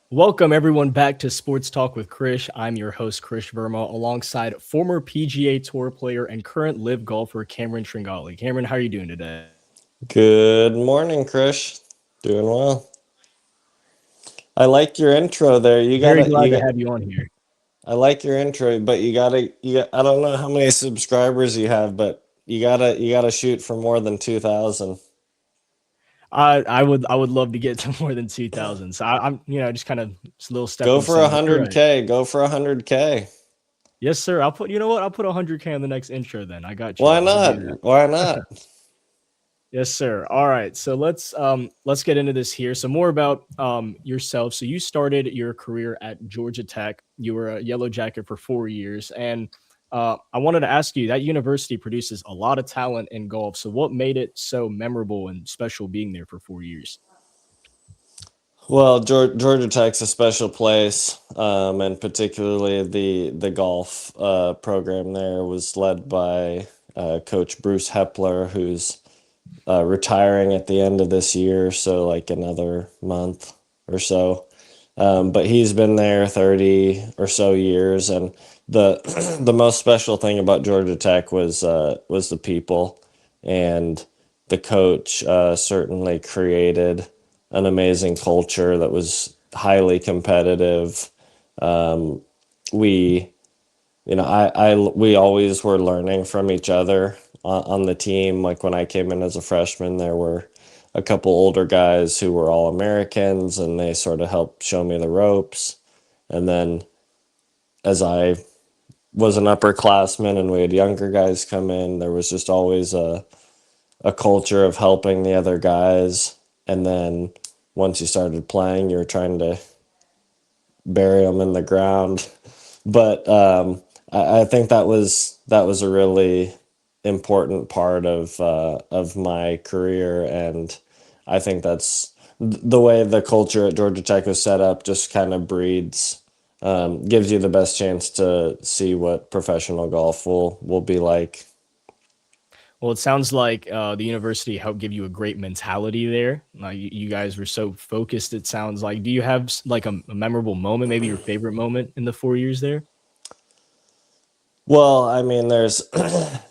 Welcome everyone back to Sports Talk with Krish. I'm your host, Krish Verma, alongside former PGA Tour player and current live golfer Cameron Tringale. Cameron, how are you doing today? Good morning, Krish. Doing well. I like your intro there. You Very gotta, glad you to got. have you on here. I like your intro, but I don't know how many subscribers you have, but you gotta shoot for more than 2,000. I would love to get to more than 2,000. So I'm just kind of just a little Go stepping for a stone. But you're hundred right. k. Go for 100K. Yes, sir. I'll put. You know what? I'll put 100K on the next intro. Then I got you. Why I'll not? do that. Why not? Yes, sir. All right. So let's get into this here. So more about yourself. So you started your career at Georgia Tech. You were a yellow jacket for 4 years. And I wanted to ask you, that university produces a lot of talent in golf. So what made it so memorable and special being there for 4 years? Well, Georgia Tech's a special place, and particularly the golf program there was led by Coach Bruce Hepler, who's retiring at the end of this year, so like another month or so. But he's been there 30 or so years, and the the most special thing about Georgia Tech was the people, and the coach certainly created an amazing culture that was highly competitive. We we always were learning from each other on the team. Like when I came in as a freshman, there were a couple older guys who were all Americans, and they sort of helped show me the ropes. And then as I was an upperclassman and we had younger guys come in, there was just always a culture of helping the other guys. And then once you started playing, you were trying to bury them in the ground. But I think that was a really important part of my career, and I think that's the way the culture at Georgia Tech is set up. Just kind of breeds, gives you the best chance to see what professional golf will be like. Well, it sounds like the university helped give you a great mentality there. You guys were so focused, it sounds like. Do you have like a memorable moment, maybe your favorite moment in the 4 years there? Well, I mean, there's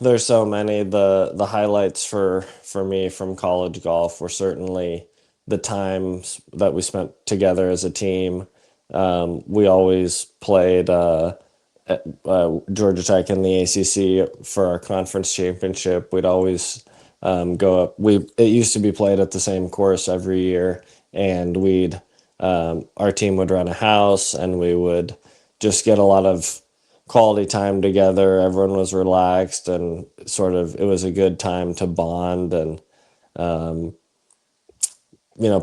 there's so many. The highlights for me from college golf were certainly the times that we spent together as a team. We always played at Georgia Tech in the ACC for our conference championship. We'd always go up. It used to be played at the same course every year, and we'd our team would run a house, and we would just get a lot of quality time together. Everyone was relaxed, and sort of it was a good time to bond and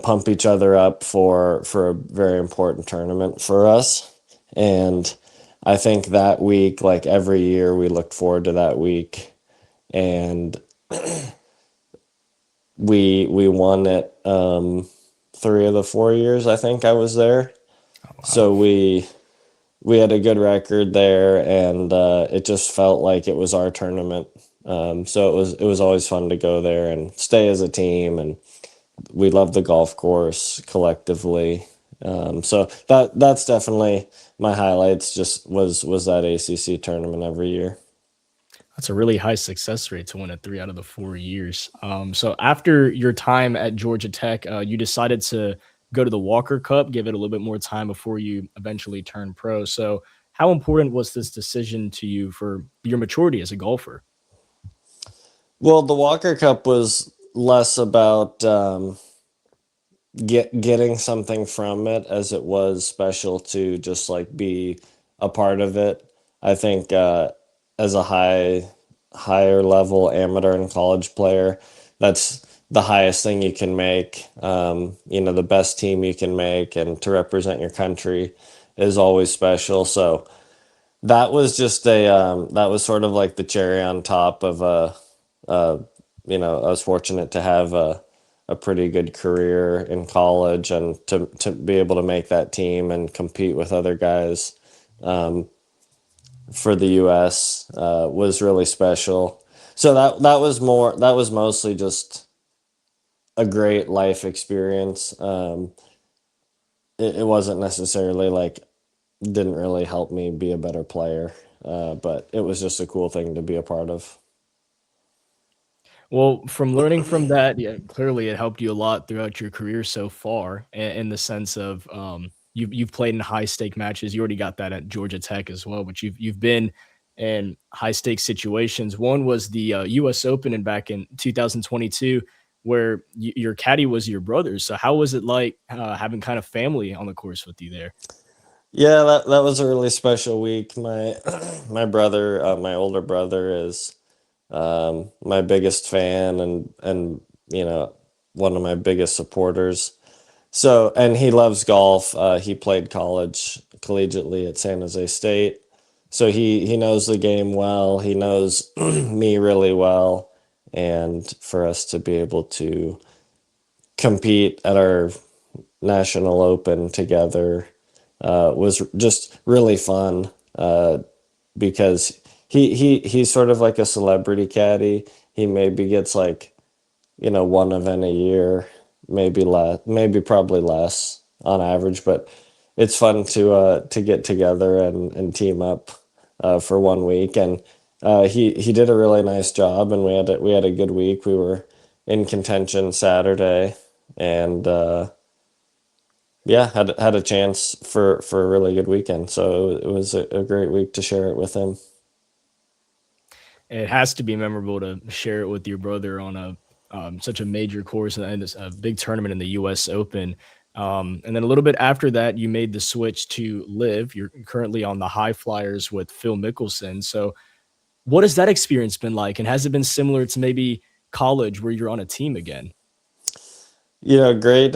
pump each other up for a very important tournament for us. And I think that week, like every year, we looked forward to that week, and we won it 3 of the 4 years I think I was there. Oh, wow. So we had a good record there, and it just felt like it was our tournament. So it was always fun to go there and stay as a team, and we love the golf course collectively. So that's definitely my highlights. Just was that ACC tournament every year. That's a really high success rate to win it 3 out of the 4 years. So after your time at Georgia Tech, you decided to go to the Walker Cup, give it a little bit more time before you eventually turn pro. So how important was this decision to you for your maturity as a golfer? Well, the Walker Cup was less about getting something from it as it was special to just like be a part of it. I think as a higher level amateur and college player, that's the highest thing you can make. The best team you can make, and to represent your country is always special. So that was just that was sort of like the cherry on top of I was fortunate to have a pretty good career in college, and to be able to make that team and compete with other guys um, for the U.S. Was really special. So that was mostly just a great life experience. It wasn't necessarily like didn't really help me be a better player, but it was just a cool thing to be a part of. Well, from learning from that, yeah, clearly it helped you a lot throughout your career so far, in the sense of you've played in high stake matches. You already got that at Georgia Tech as well, but you've been in high stakes situations. One was the U.S. Open, and back in 2022, where your caddy was your brother. So how was it like having kind of family on the course with you there? Yeah, that was a really special week. My my brother, my older brother, is my biggest fan, and you know, one of my biggest supporters. So, and he loves golf. He played college collegiately at San Jose State. So he knows the game well. He knows me really well. And for us to be able to compete at our national open together was just really fun, because he's sort of like a celebrity caddy. He maybe gets like, one event a year, maybe less, maybe probably less on average, but it's fun to get together and team up for 1 week. And he did a really nice job, and we had a good week. We were in contention Saturday, and yeah, had a chance for a really good weekend. So it was a great week to share it with him. It has to be memorable to share it with your brother on a such a major course and this, a big tournament in the U.S. Open. And then a little bit after that, you made the switch to live. You're currently on the High Flyers with Phil Mickelson. So, what has that experience been like? And has it been similar to maybe college where you're on a team again? Great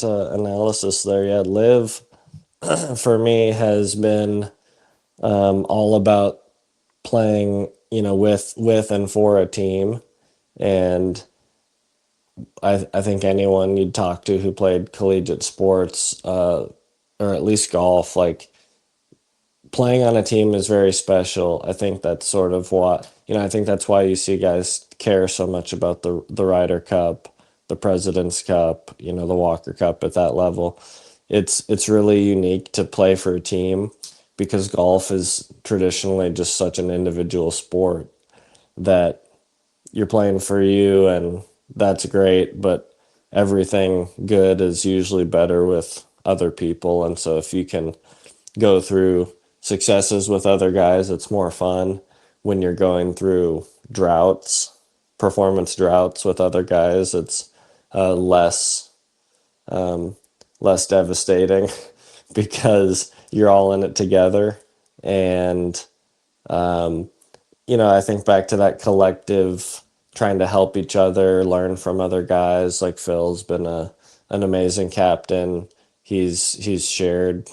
analysis there. Yeah, live for me has been all about playing, with and for a team. And I think anyone you'd talk to who played collegiate sports, or at least golf, like playing on a team is very special. I think that's sort of what, I think that's why you see guys care so much about the Ryder Cup, the President's Cup, the Walker Cup at that level. It's really unique to play for a team, because golf is traditionally just such an individual sport that you're playing for you, and that's great, but everything good is usually better with other people. And so if you can go through successes with other guys, it's more fun. When you're going through droughts, performance droughts with other guys, it's less less devastating because you're all in it together. And I think back to that collective, trying to help each other, learn from other guys. Like Phil's been an amazing captain. He's shared,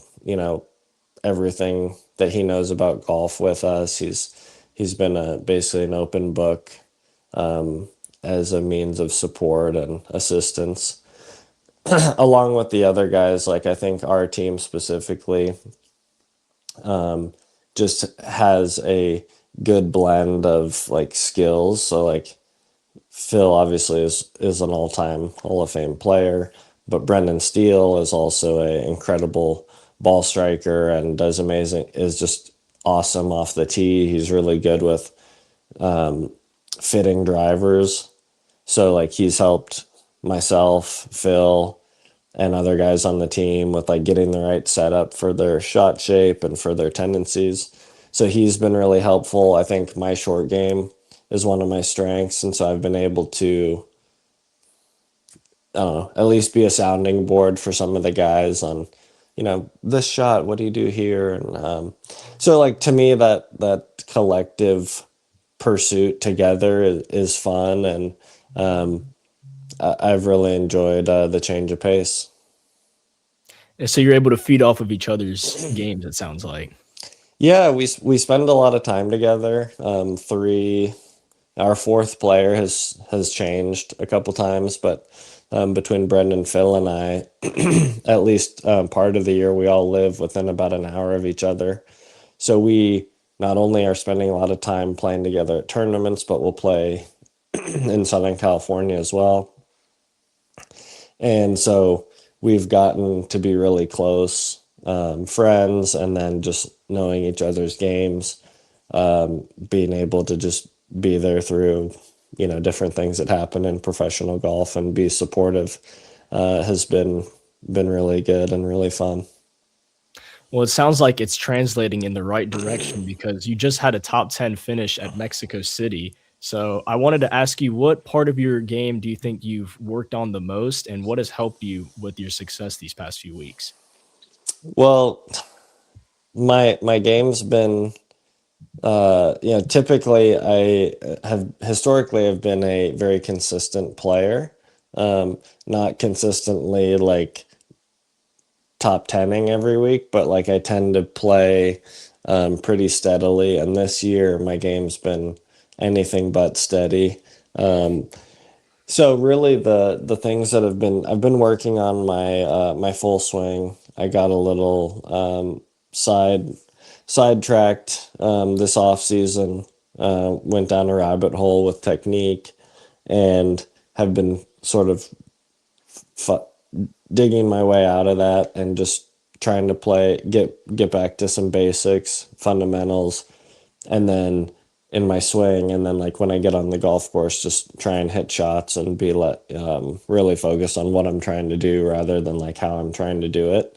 everything that he knows about golf with us. He's been basically an open book, as a means of support and assistance, along with the other guys. Like I think our team specifically just has a good blend of like skills. So like Phil obviously is an all-time Hall of Fame player, but Brendan Steele is also an incredible ball striker and does amazing, is just awesome off the tee. He's really good with fitting drivers. So like he's helped myself, Phil, and other guys on the team with like getting the right setup for their shot shape and for their tendencies. So he's been really helpful. I think my short game is one of my strengths, and so I've been able to, I don't know, at least be a sounding board for some of the guys on, this shot. What do you do here? And so, like to me, that collective pursuit together is fun, and I've really enjoyed the change of pace. And so you're able to feed off of each other's games, it sounds like. Yeah, we spend a lot of time together. Our fourth player has changed a couple times, but between Brendan, Phil, and I, at least part of the year, we all live within about an hour of each other. So we not only are spending a lot of time playing together at tournaments, but we'll play in Southern California as well. And so we've gotten to be really close friends, and then just knowing each other's games, being able to just be there through, different things that happen in professional golf and be supportive has been really good and really fun. Well, it sounds like it's translating in the right direction because you just had a top 10 finish at Mexico City. So I wanted to ask you, what part of your game do you think you've worked on the most, and what has helped you with your success these past few weeks? Well, my game's been typically I have historically have been a very consistent player. Not consistently like top tenning every week, but like I tend to play pretty steadily. And this year, my game's been anything but steady. Um, so really, the things that I've been working on my full swing. I got a little side sidetracked this off season. Went down a rabbit hole with technique, and have been sort of fu- digging my way out of that and just trying to get back to some basics, fundamentals, and then in my swing, and then like when I get on the golf course, just try and hit shots and be really focus on what I'm trying to do rather than like how I'm trying to do it.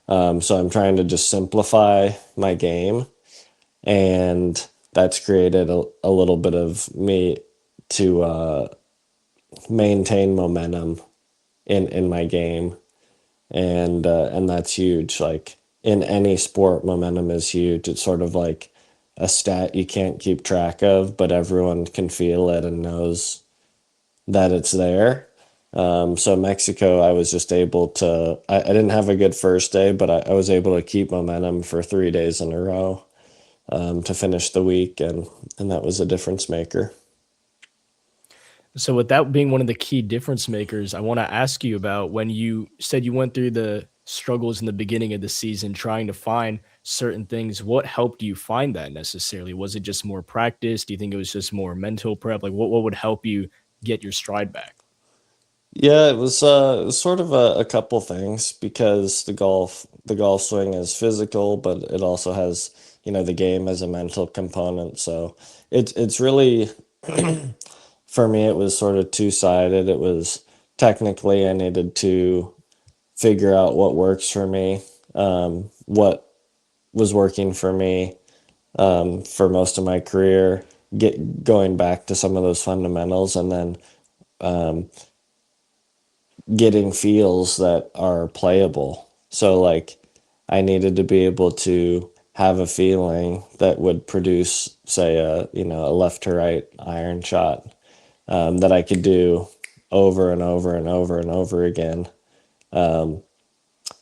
So I'm trying to just simplify my game, and that's created a little bit of me to maintain momentum in my game, and that's huge. Like in any sport, momentum is huge. It's sort of like a stat you can't keep track of, but everyone can feel it and knows that it's there. So Mexico, I was just able to. I didn't have a good first day, but I was able to keep momentum for 3 days in a row to finish the week, and that was a difference maker. So, with that being one of the key difference makers, I want to ask you about when you said you went through the struggles in the beginning of the season trying to find certain things. What helped you find that necessarily? Was it just more practice? Do you think it was just more mental prep? Like, what would help you get your stride back? Yeah, it was sort of a couple things because the golf swing is physical, but it also has, the game as a mental component. So it's really for me it was sort of two-sided. It was technically I needed to figure out what works for me, what was working for me for most of my career, get going back to some of those fundamentals, and then um, getting feels that are playable. So like I needed to be able to have a feeling that would produce, say, a left to right iron shot that I could do over and over and over and over again. Um,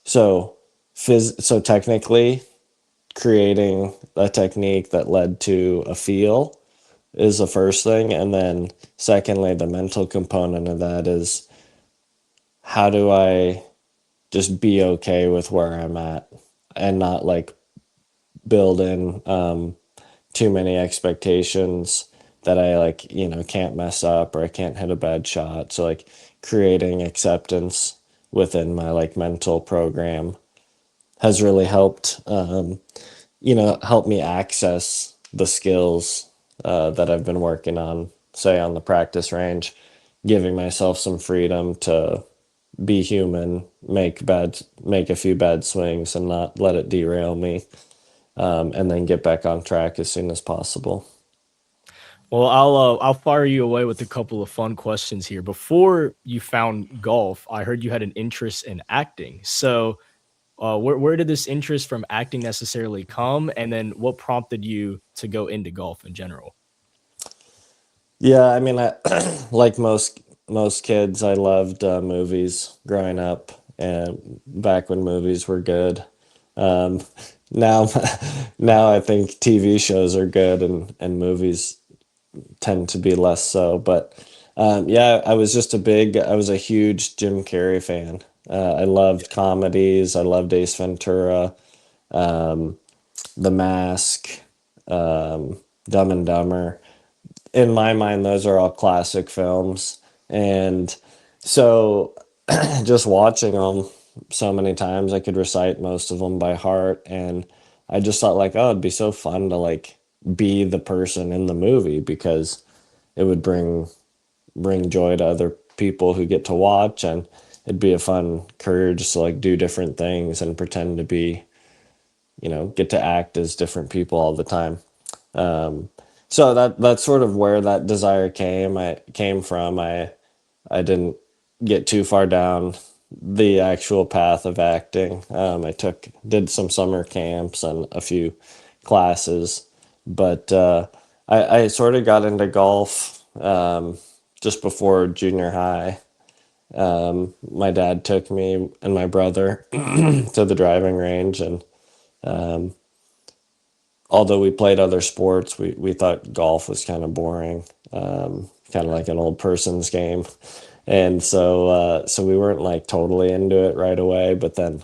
so so technically creating a technique that led to a feel is the first thing, and then secondly the mental component of that is how do I just be okay with where I'm at and not like build in too many expectations that I like, can't mess up or I can't hit a bad shot. So like creating acceptance within my like mental program has really helped, help me access the skills that I've been working on, say on the practice range, giving myself some freedom to be human, make a few bad swings, and not let it derail me, and then get back on track as soon as possible. Well, I'll fire you away with a couple of fun questions here. Before you found golf, I heard you had an interest in acting. So, where did this interest from acting necessarily come, and then what prompted you to go into golf in general? Yeah, I mean, like most kids, I loved movies growing up, and back when movies were good. Um, now, now I think TV shows are good, and movies tend to be less so. But yeah, I was a huge Jim Carrey fan. I loved comedies. I loved Ace Ventura, um, The Mask, um, Dumb and Dumber. In my mind, those are all classic films. And so just watching them so many times, I could recite most of them by heart. And I just thought like, oh, it'd be so fun to like be the person in the movie because it would bring joy to other people who get to watch, and it'd be a fun career just to like do different things and pretend to be, get to act as different people all the time. Um, so that's sort of where that desire came from. I didn't get too far down the actual path of acting. I did some summer camps and a few classes, but I sort of got into golf just before junior high. My dad took me and my brother to the driving range, and um, although we played other sports, we thought golf was kind of boring, kind of like an old person's game. And so we weren't like totally into it right away. But then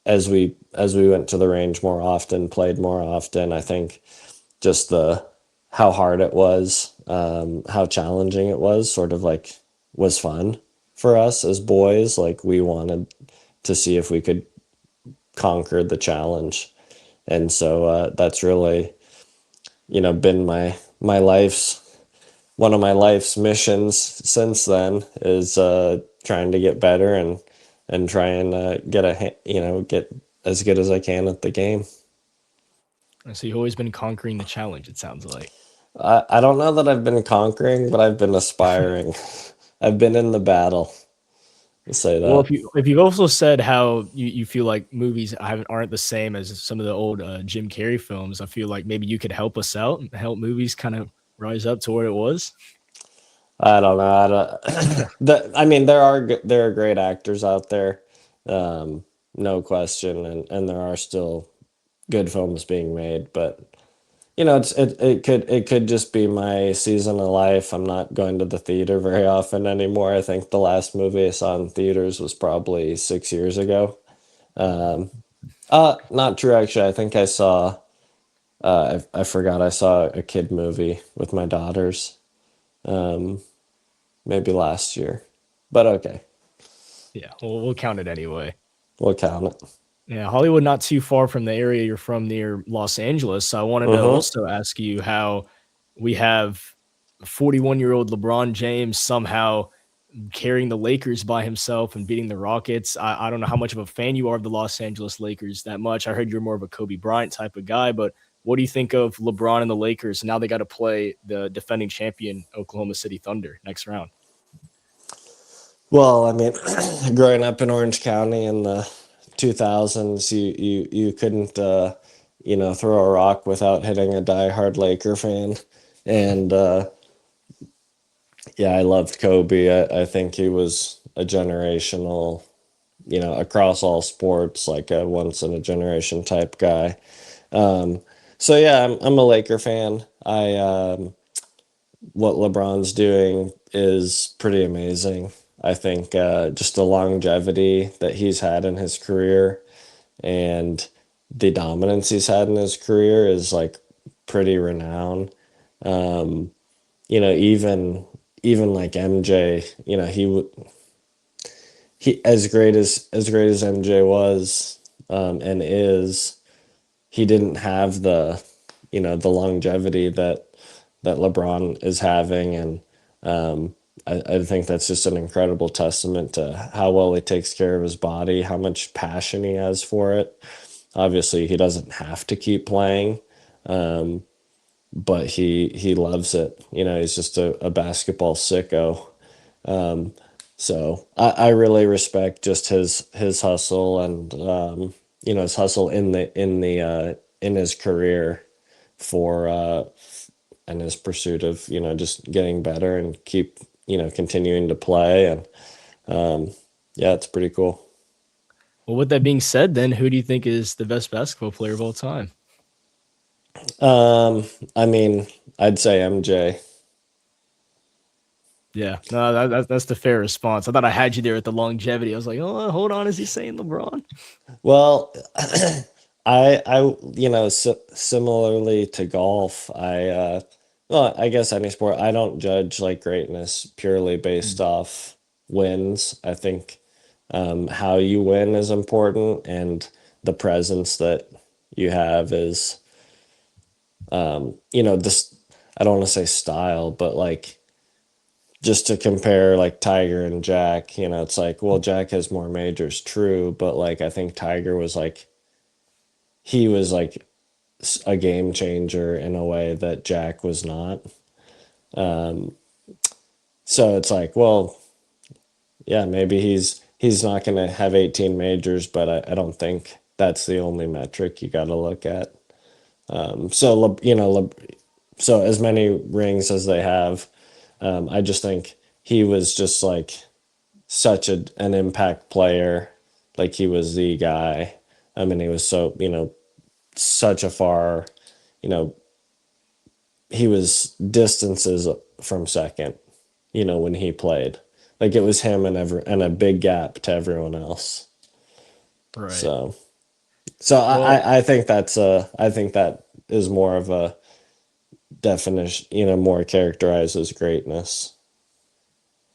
as we went to the range more often, played more often, I think just the how hard it was, how challenging it was, sort of like was fun for us as boys. Like we wanted to see if we could conquer the challenge. And so that's really, been my life's one of my life's missions since then is trying to get better and try and get as good as I can at the game. So you've always been conquering the challenge, it sounds like. I don't know that I've been conquering, but I've been aspiring. I've been in the battle. I'll say Well, that. if you've also said how you feel like movies aren't the same as some of the old Jim Carrey films, I feel like maybe you could help us out and help movies kind of rise up to where it was. I don't know. I don't. I mean, there are great actors out there, no question, and there are still good films being made. But it could just be my season of life. I'm not going to the theater very often anymore. I think the last movie I saw in theaters was probably 6 years ago. Um, not true actually. I think I saw. I forgot I saw a kid movie with my daughters. Um, maybe last year, but okay, Yeah, well, we'll count it anyway. we'll count it. Yeah, Hollywood not too far from the area you're from near Los Angeles. So I wanted to Mm-hmm. also ask you how we have 41-year-old LeBron James somehow carrying the Lakers by himself and beating the Rockets. I don't know how much of a fan you are of the Los Angeles Lakers that much. I heard you're more of a Kobe Bryant type of guy, but what do you think of LeBron and the Lakers? Now they got to play the defending champion Oklahoma City Thunder next round. Well, I mean, growing up in Orange County in the 2000s, you couldn't throw a rock without hitting a diehard Laker fan, and yeah, I loved Kobe. I think he was a generational, across all sports, like a once in a generation type guy. Um, so yeah, I'm a Laker fan. What LeBron's doing is pretty amazing. I think just the longevity that he's had in his career and the dominance he's had in his career is like pretty renowned. Um, even like MJ, he as great as MJ was and is, he didn't have the longevity that LeBron is having, and I think that's just an incredible testament to how well he takes care of his body, how much passion he has for it. Obviously, he doesn't have to keep playing, um, but he loves it. He's just a basketball sicko. Um, so I really respect just his hustle and his hustle in his career for and his pursuit of just getting better and keep continuing to play, and um, yeah, it's pretty cool. Well, with that being said, then who do you think is the best basketball player of all time? um, I mean, I'd say MJ. Yeah, no, that's the fair response. I thought I had you there at the longevity. I was like, oh, hold on, is he saying LeBron? Well, you know, similarly to golf, well, I guess any sport, I don't judge like greatness purely based Mm. off wins. I think how you win is important, and the presence that you have is, you know, this, I don't want to say style, but like just to compare like Tiger and Jack, you know, it's like, well, Jack has more majors, true, but like I think Tiger was like, he was like a game changer in a way that Jack was not. So it's like, well, yeah, maybe he's not going to have 18 majors, but I don't think that's the only metric you got to look at. You know, so as many rings as they have, I just think he was just like such an impact player. Like he was the guy. I mean, he was so, you know, such a far, you know, he was distances from second, you know, when he played. Like it was him and a big gap to everyone else. Right. So so Well, I think I think that is more of a definition, you know, more characterizes greatness.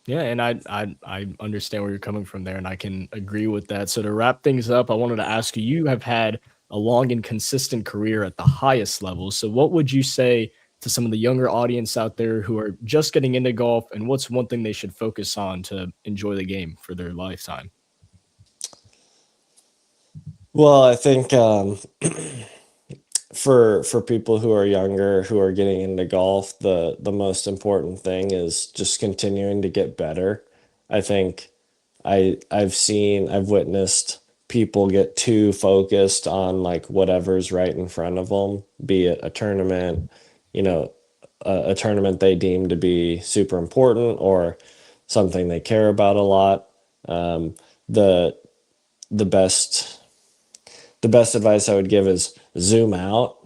yeah, and I understand where you're coming from there, and I can agree with that. So to wrap things up, I wanted to ask you, you have had a long and consistent career at the highest level. So what would you say to some of the younger audience out there who are just getting into golf, and what's one thing they should focus on to enjoy the game for their lifetime? Well, I think for people who are younger who are getting into golf, the most important thing is just continuing to get better. I think I've witnessed people get too focused on like whatever's right in front of them, be it a tournament, you know, a tournament they deem to be super important or something they care about a lot. Um, the the best the best advice I would give is zoom out,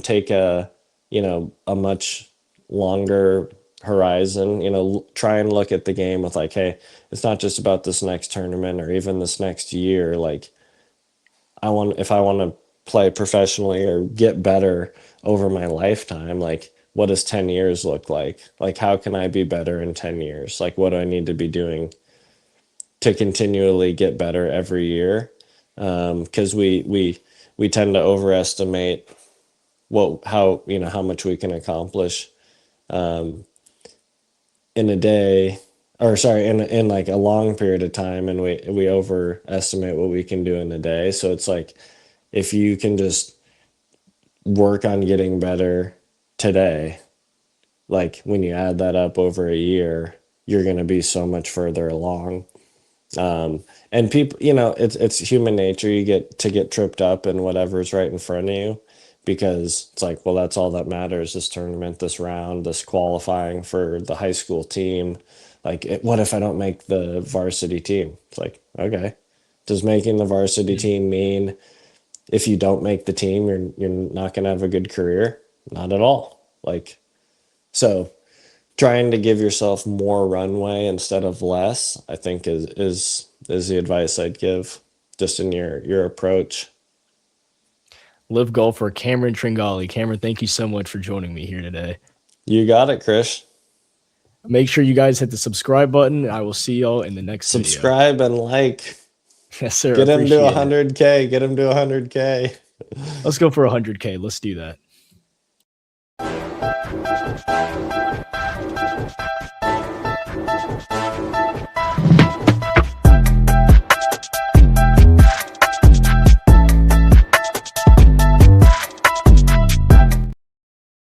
take a, you know, a much longer horizon, you know, try and look at the game with like, hey, it's not just about this next tournament or even this next year. Like if I want to play professionally or get better over my lifetime, like what does 10 years look like? Like how can I be better in 10 years? Like what do I need to be doing to continually get better every year? Because we tend to overestimate how, you know, how much we can accomplish in a day, or sorry, in like a long period of time, and we overestimate what we can do in a day. So it's like if you can just work on getting better today, like when you add that up over a year, you're going to be so much further along. And people, you know, it's human nature. You get tripped up in whatever's right in front of you, because it's like, well, that's all that matters. This tournament, this round, this qualifying for the high school team. Like, what if I don't make the varsity team? It's like, okay, does making the varsity Mm. team mean if you don't make the team, you're not gonna have a good career? Not at all. Like, so trying to give yourself more runway instead of less, I think is the advice I'd give just in your approach. Live golfer Cameron Tringale. Cameron, thank you so much for joining me here today. You got it, Krish. Make sure you guys hit the subscribe button. I will see y'all in the next video. Subscribe and like. Yes, sir. Get him to Appreciate it. 100K. Get him to 100K. Let's go for 100K. Let's do that.